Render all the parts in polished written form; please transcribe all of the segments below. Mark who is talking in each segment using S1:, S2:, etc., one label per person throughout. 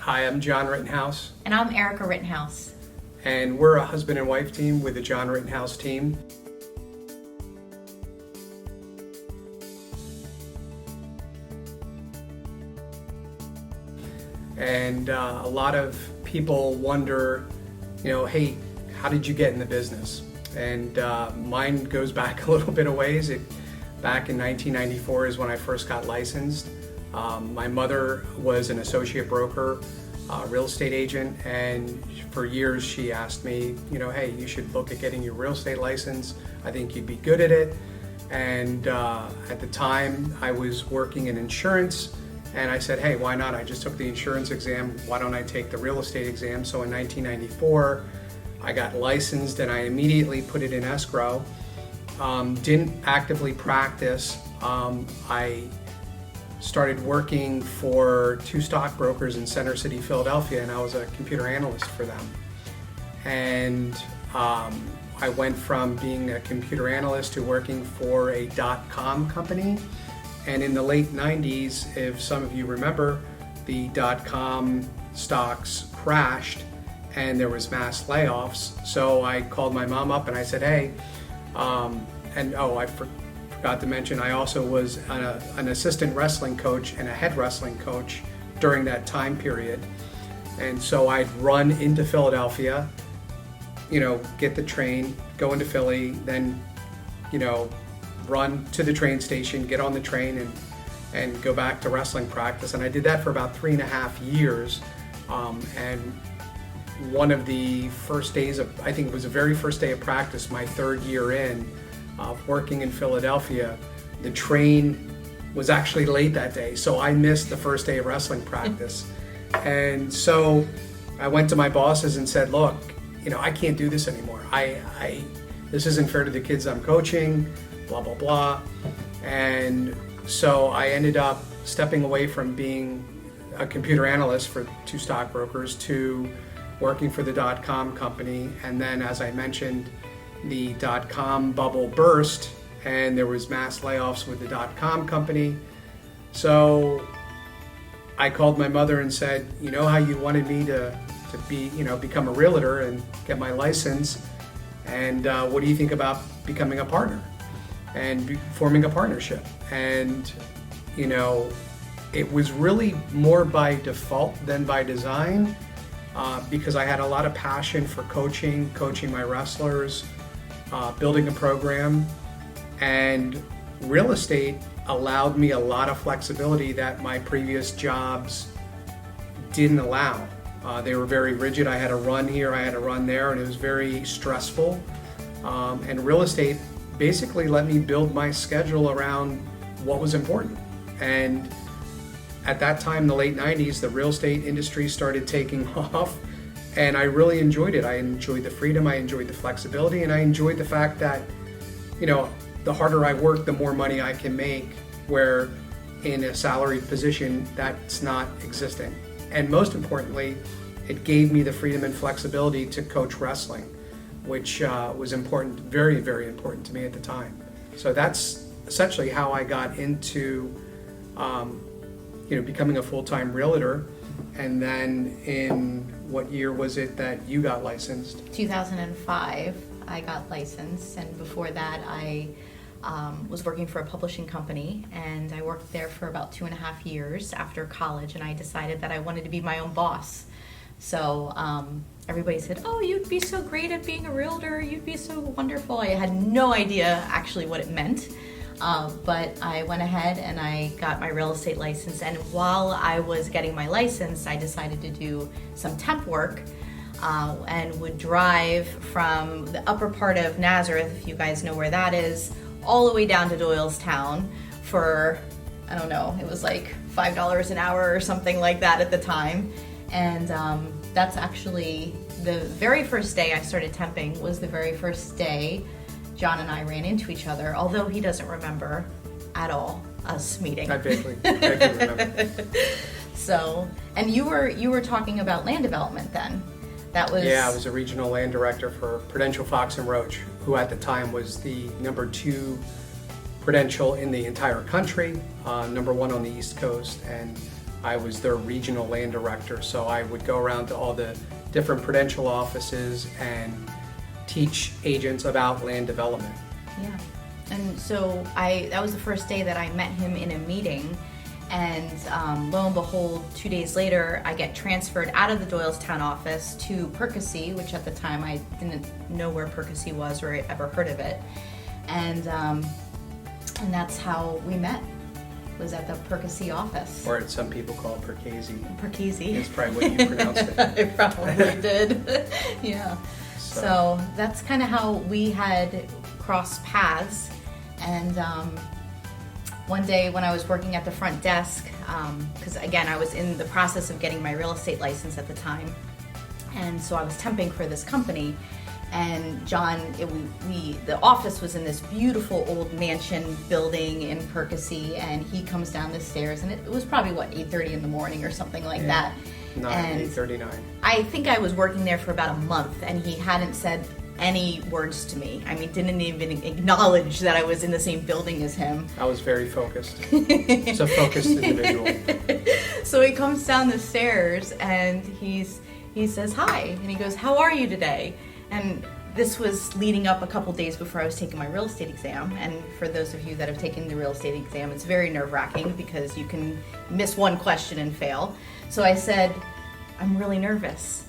S1: Hi, I'm John Rittenhouse,
S2: And I'm Erica Rittenhouse.
S1: and we're a husband and wife team with the John Rittenhouse team. And a lot of people wonder, hey, how did you get in the business? And mine goes back a little bit of ways. Back in 1994 is when I first got licensed. My mother was an associate broker, real estate agent, and for years she asked me, hey, you should look at getting your real estate license. I think you'd be good at it. And at the time I was working in insurance, and I said, hey, why not? I just took the insurance exam. Why don't I take the real estate exam? So in 1994, I got licensed and I immediately put it in escrow. Didn't actively practice. I started working for two stockbrokers in Center City, Philadelphia, and I was a computer analyst for them. And I went from being a computer analyst to working for a .com company. And in the late 90s, if some of you remember, the .com stocks crashed and there was mass layoffs. So I called my mom up and I said, hey, I forgot to mention, I also was an assistant wrestling coach and a head wrestling coach during that time period. And so I'd run into Philadelphia, get the train, go into Philly, then, run to the train station, get on the train and go back to wrestling practice. And I did that for about 3.5 years. And one of the first days I think it was the very first day of practice, my third year in, working in Philadelphia, the train was actually late that day, so I missed the first day of wrestling practice. And so I went to my bosses and said, look, I can't do this anymore. This isn't fair to the kids I'm coaching, blah, blah, blah. And so I ended up stepping away from being a computer analyst for two stockbrokers to working for the .com company. And then, as I mentioned, the .com bubble burst and there was mass layoffs with the .com company. So I called my mother and said, how you wanted me to be, become a realtor and get my license, and what do you think about becoming a partner and forming a partnership? And it was really more by default than by design, because I had a lot of passion for coaching my wrestlers, building a program, and real estate allowed me a lot of flexibility that my previous jobs didn't allow. They were very rigid. I had to run here, I had to run there, and it was very stressful. And real estate basically let me build my schedule around what was important. And at that time, the late 90s, the real estate industry started taking off, and I really enjoyed it. I enjoyed the freedom, I enjoyed the flexibility, and I enjoyed the fact that, the harder I work, the more money I can make, where in a salaried position, that's not existing. And most importantly, it gave me the freedom and flexibility to coach wrestling, which was important, very, very important to me at the time. So that's essentially how I got into becoming a full-time realtor. And then in what year was it that you got licensed?
S2: 2005, I got licensed, and before that I was working for a publishing company, and I worked there for about 2.5 years after college, and I decided that I wanted to be my own boss. So everybody said, oh, you'd be so great at being a realtor, you'd be so wonderful. I had no idea actually what it meant. But I went ahead and I got my real estate license, and while I was getting my license, I decided to do some temp work and would drive from the upper part of Nazareth, if you guys know where that is, all the way down to Doylestown for, I don't know, it was like $5 an hour or something like that at the time. And that's actually the very first day I started temping was the very first day John and I ran into each other, although he doesn't remember at all us meeting.
S1: I vaguely remember.
S2: So, and you were talking about land development then. That was...
S1: Yeah, I was a regional land director for Prudential Fox and Roach, who at the time was the number 2 Prudential in the entire country, number 1 on the East Coast, and I was their regional land director, so I would go around to all the different prudential offices and teach agents about land development.
S2: Yeah. And so that was the first day that I met him in a meeting, and lo and behold, 2 days later, I get transferred out of the Doylestown office to Percy, which at the time I didn't know where Percy was or ever heard of it. And that's how we met, was at the Percy office.
S1: Or some people call it Percasey.
S2: Percasey.
S1: It's probably what you pronounced it.
S2: I probably did. Yeah. So that's kind of how we had crossed paths. And one day when I was working at the front desk, because again, I was in the process of getting my real estate license at the time, and so I was temping for this company. And John, the office was in this beautiful old mansion building in Percy, and he comes down the stairs, and it was probably, 8:30 in the morning or something like that.
S1: 8:39.
S2: I think I was working there for about a month, and he hadn't said any words to me. I mean, didn't even acknowledge that I was in the same building as him.
S1: I was very focused. It's a focused individual.
S2: So he comes down the stairs, and he says hi, and he goes, "How are you today?" And this was leading up a couple days before I was taking my real estate exam. And for those of you that have taken the real estate exam, it's very nerve-wracking because you can miss one question and fail. So I said, "I'm really nervous."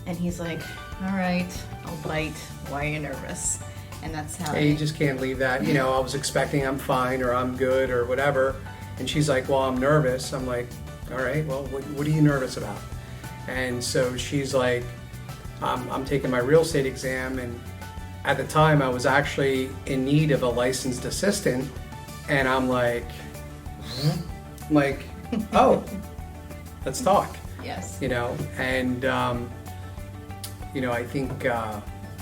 S2: And he's like, "All right, I'll bite. Why are you nervous?" And that's how.
S1: Hey, you just can't leave that. I was expecting I'm fine or I'm good or whatever. And she's like, "Well, I'm nervous." I'm like, "All right, well, what are you nervous about?" And so she's like, I'm taking my real estate exam, and at the time I was actually in need of a licensed assistant, and I'm like, "Oh, let's talk."
S2: Yes.
S1: And I think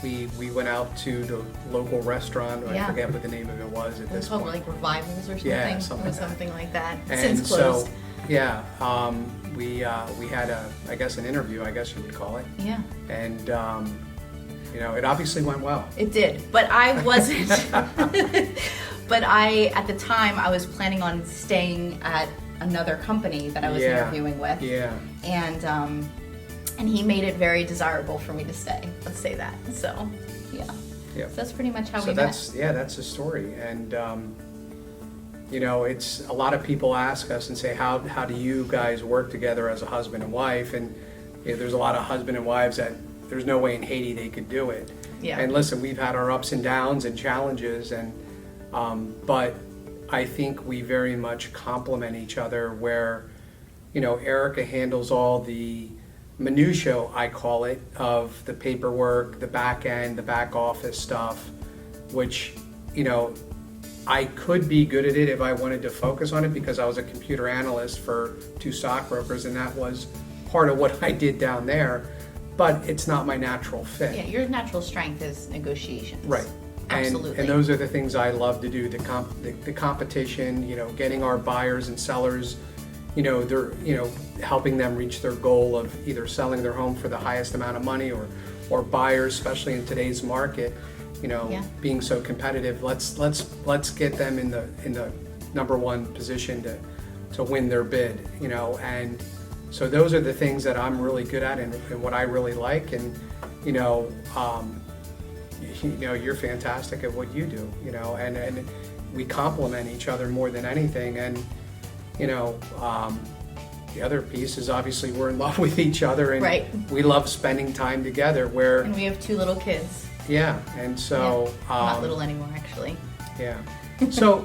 S1: we went out to the local restaurant.
S2: Yeah.
S1: I forget what the name of it was at
S2: It was
S1: this
S2: called
S1: point.
S2: like Revivals or something.
S1: Yeah, something
S2: Something like that.
S1: And
S2: Since closed.
S1: so, yeah, we had an interview, I guess you would call it.
S2: Yeah.
S1: And it obviously went well.
S2: It did, but I wasn't. But at the time, I was planning on staying at another company that I was interviewing with.
S1: Yeah.
S2: And he made it very desirable for me to stay. Let's say that. So, yeah.
S1: Yeah.
S2: So that's pretty much how we met.
S1: That's the story. And it's a lot of people ask us and say, how do you guys work together as a husband and wife? And there's a lot of husband and wives that there's no way in Haiti they could do it.
S2: Yeah.
S1: And listen, we've had our ups and downs and challenges, and but I think we very much complement each other. Where Erica handles all the minutiae, I call it, of the paperwork, the back end, the back office stuff, which I could be good at it if I wanted to focus on it, because I was a computer analyst for 2 stockbrokers, and that was part of what I did down there. But it's not my natural fit.
S2: Yeah, your natural strength is negotiations.
S1: Right.
S2: Absolutely.
S1: And those are the things I love to do. The competition, getting our buyers and sellers, they're helping them reach their goal of either selling their home for the highest amount of money, or buyers, especially in today's market, being so competitive. Let's get them in the number one position to win their bid. And so those are the things that I'm really good at and what I really like. And you're fantastic at what you do. And we complement each other more than anything. And the other piece is obviously we're in love with each other, and
S2: right.
S1: We love spending time together.
S2: And we have 2 little kids.
S1: Yeah, and so
S2: not little anymore, actually.
S1: Yeah. So,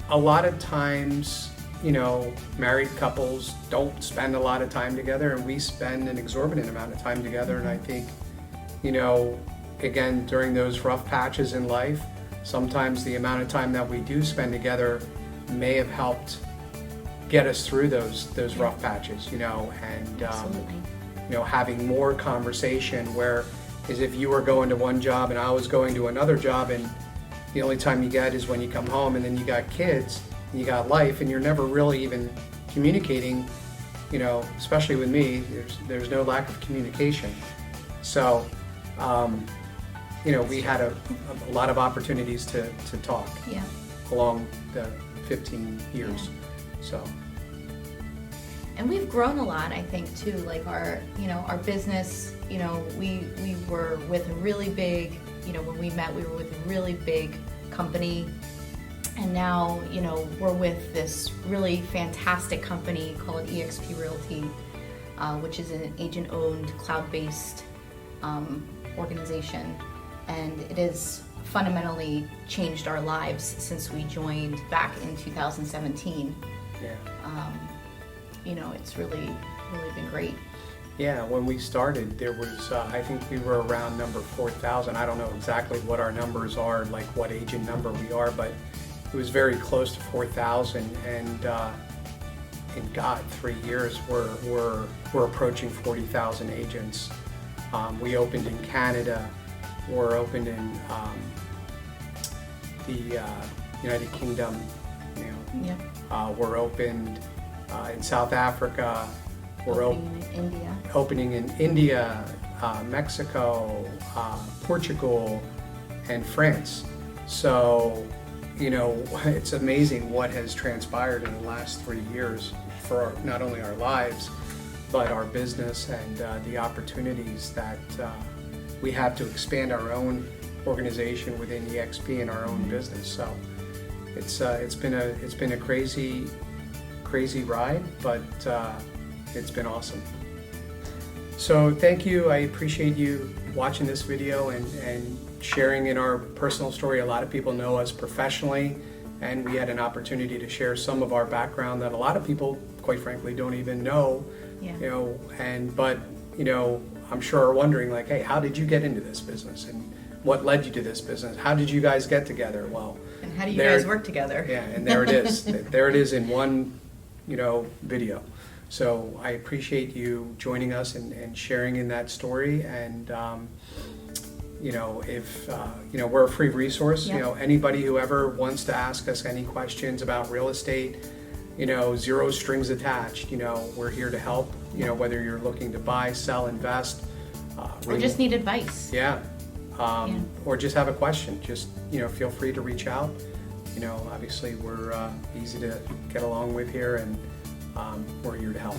S1: a lot of times, married couples don't spend a lot of time together, and we spend an exorbitant amount of time together. And I think, again, during those rough patches in life, sometimes the amount of time that we do spend together may have helped get us through those rough patches, and
S2: Absolutely.
S1: Having more conversation, where as if you were going to one job and I was going to another job, and the only time you get is when you come home, and then you got kids and you got life, and you're never really even communicating, especially with me, there's no lack of communication. So we had a lot of opportunities to talk
S2: Yeah.
S1: along the 15 years.
S2: Yeah.
S1: So
S2: And we've grown a lot, I think, too. Like our business, we were with a really big, when we met, we were with a really big company. And now, we're with this really fantastic company called EXP Realty, which is an agent-owned, cloud-based organization. And it has fundamentally changed our lives since we joined back in 2017.
S1: Yeah.
S2: It's really been great.
S1: Yeah, when we started, there was, I think we were around number 4,000. I don't know exactly what our numbers are, like what agent number we are, but it was very close to 4,000. And in God, 3 years, we're approaching 40,000 agents. We opened in Canada. We're opened in the United Kingdom.
S2: Yep.
S1: We're opened in South Africa. We're opening in India, Mexico, Portugal, and France. So, it's amazing what has transpired in the last 3 years for not only our lives, but our business and the opportunities that we have to expand our own organization within EXP and our own business. So it's been a crazy ride, but it's been awesome. So thank you. I appreciate you watching this video and sharing in our personal story. A lot of people know us professionally, and we had an opportunity to share some of our background that a lot of people, quite frankly, don't even know.
S2: Yeah.
S1: But I'm sure are wondering, like, hey, how did you get into this business, and what led you to this business? How did you guys get together? Well,
S2: and how do you guys work together?
S1: Yeah, and there it is. There it is in one video. So I appreciate you joining us and sharing in that story. And if we're a free resource.
S2: Yep.
S1: Anybody who ever wants to ask us any questions about real estate, zero strings attached. We're here to help. Whether you're looking to buy, sell, invest,
S2: or just need advice.
S1: Yeah. Or just have a question. Just feel free to reach out. Obviously we're easy to get along with here, and we're here to help.